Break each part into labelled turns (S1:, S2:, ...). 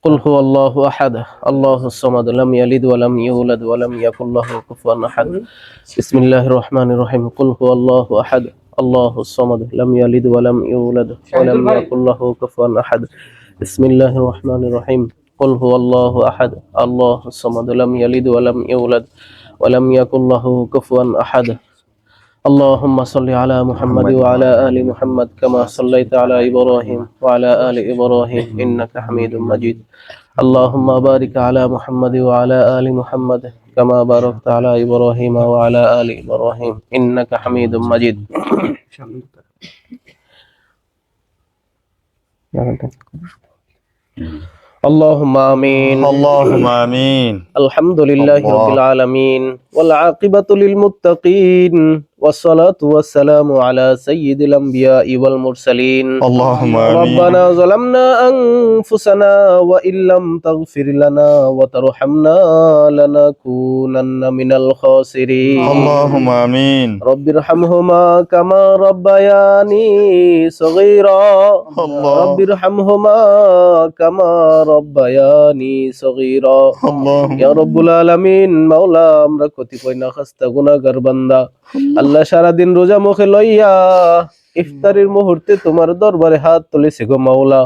S1: قل هو الله أحد الله الصمد لم يلد ولم يولد ولم يكن له كفوا أحد بسم الله الرحمن الرحيم قل هو الله أحد الله الصمد لم يلد ولم يولد ولم يكن له كفوا أحد بسم الله الرحمن الرحيم قل هو الله أحد الله الصمد لم يلد ولم يولد ولم يكن له كفوا أحد اللهم صل على محمد وعلى آل محمد كما صليت على إبراهيم وعلى آل إبراهيم إنك حميد مجيد اللهم بارك على محمد وعلى آل محمد كما باركت على إبراهيم وعلى آل إبراهيم إنك حميد مجيد اللهم آمين
S2: اللهم آمين
S1: الحمد لله رب العالمين والعاقبة للمتقين والصلاة والسلام على سيد الأنبياء والمرسلين
S2: اللهم آمين
S1: ربنا ظلمنا أنفسنا وإن لم تغفر لنا وترحمنا لنكونن من الخاسرين
S2: اللهم آمين
S1: رب ارحمهما كما ربياني صغيرا رب ارحمهما كما ربياني صغيرا
S2: اللهم
S1: ইয়া রব্বুল আলামিন মাওলা আমরা কতিপয় নাখাস্তা গুনাহগার বান্দা আল্লাহ সারা দিন রোজা মুখে লইয়া ইফতারের মুহূর্তে তোমার দরবারে হাত তুলেছি গো মাওলা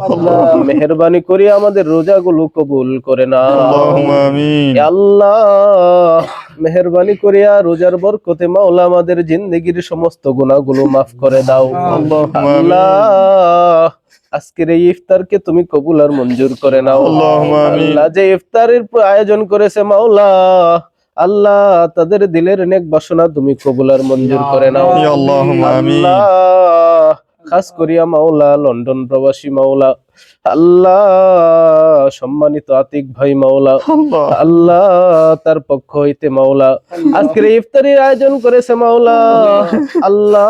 S1: মেহেরবানি করে আমাদের রোজাগুলো কবুল করে না
S2: اللهم آمين
S1: ইয়া আল্লাহ মেহেরবানি করিয়া রোজার বরকতে মাওলা আমাদের জিন্দেগির সমস্ত গুনাহগুলো মাফ করে দাও আল্লাহ আজকের এই ইফতারকে তুমি কবুল আর মঞ্জুর করে নাও
S2: আল্লাহুম্মা আমিন।
S1: আল্লাহ যে ইফতারের আয়োজন করেছে মাওলা আল্লাহ তাদের দিলের নেক বাসনা তুমি কবুল আর মঞ্জুর করে নাও
S2: ইয়া আল্লাহুম্মা আমিন।
S1: আল্লাহ খাস করিয়া মাওলা লন্ডন প্রবাসী মাওলা আল্লাহ সম্মানিত আতিক ভাই মাওলা আল্লাহ তার পক্ষ হইতে মাওলা আজকের ইফতারির আয়োজন করেছে মাওলা আল্লাহ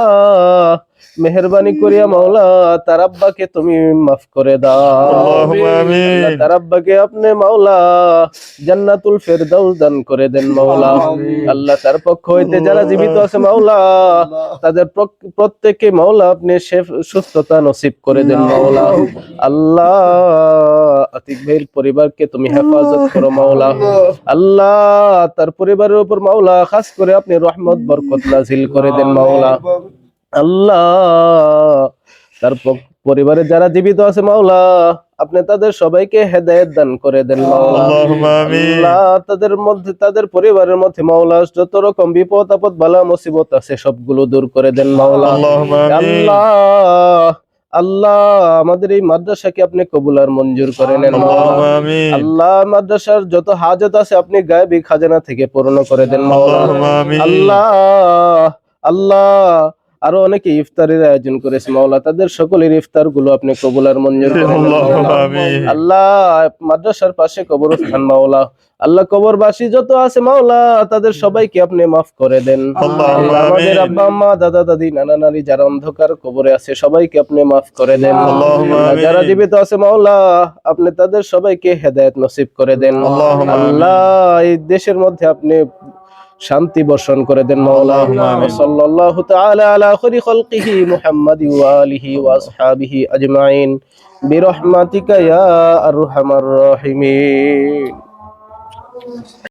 S1: মেহেরবানি করিয়া মাওলা তার আব্বাকে তুমি মাফ করে দাও
S2: আল্লাহুম্মা আমিন।
S1: আল্লাহ, তার আব্বাকে আপনি মাওলা জান্নাতুল ফেরদাউস দান করে দেন মাওলা আল্লাহ তার পক্ষ হইতে যারা জীবিত আছে মাওলা তাদের প্রত্যেককে মাওলা আপনি সুস্থতা নসিব করে দেন মাওলা আল্লাহ আতিক ভাইয়ের পরিবারকে তুমি হেফাজত করো মাওলা আল্লাহ তার পরিবারের উপর মাওলা খাস করে আপনি রহমত বরকত নাজিল করে দেন মাওলা আল্লাহ তার পরিবারে যারা জীবিত আছে মাওলা আপনি তাদের সবাইকে হেদায়েত দান করে দেন মাওলা
S2: আল্লাহুম্মা আমিন।
S1: আল্লাহ তাদের মধ্যে তাদের পরিবারের মধ্যে মাওলা যত রকম বিপদ আপদ বালা মুসিবত আছে সবগুলো দূর করে দেন মাওলা
S2: আল্লাহুম্মা আমিন।
S1: আল্লাহ আল্লাহ আমাদের এই মাদ্রাসাকে আপনি কবুল আর মঞ্জুর করে নেন
S2: আল্লাহুম্মা আমিন।
S1: আল্লাহ মাদ্রাসার যত হাজত আছে আপনি গায়েবী খাজানা থেকে পূর্ণ করে দেন মাওলা
S2: আল্লাহুম্মা আমিন।
S1: আল্লাহ আল্লাহ আরো অনেকে ইফতারের আয়োজন করেছে মাওলা তাদের সকলের ইফতার গুলো আপনি কবুল আর মঞ্জুর করে নেন
S2: আল্লাহুম্মা
S1: মাওলা।
S2: আমিন।
S1: আল্লাহ মাদ্রাসার পাশে কবরস্থান মাওলা আল্লাহ কবরবাসী যত আছে মাওলা তাদের সবাইকে আপনি মাফ করে দেন
S2: আল্লাহুম্মা
S1: আল্লাহ, আমাদের
S2: আমিন।
S1: আব্বা আম্মা দাদা দাদি নানা নানি যারা অন্ধকার কবরে আছে সবাইকে আপনি মাফ করে দেন
S2: আল্লাহুম্মা
S1: আল্লাহ,
S2: আমিন।
S1: যারা জীবিত আছে মাওলা আপনি তাদের সবাইকে হেদায়েত নসিব করে দেন
S2: আল্লাহুম্মা আমিন।
S1: আল্লাহ এই দেশের মধ্যে আপনি শান্তি বর্ষণ করে দেন মাওলা
S2: আল্লাহুম্মা আমিন।
S1: সাল্লাল্লাহু তাআলা আলা খায়রি খালকিহি মুহাম্মাদি ওয়া আলিহি ওয়া আসহাবিহি আজমাইন বিরহমাতিকা ইয়া আরহামার রাহিমিন।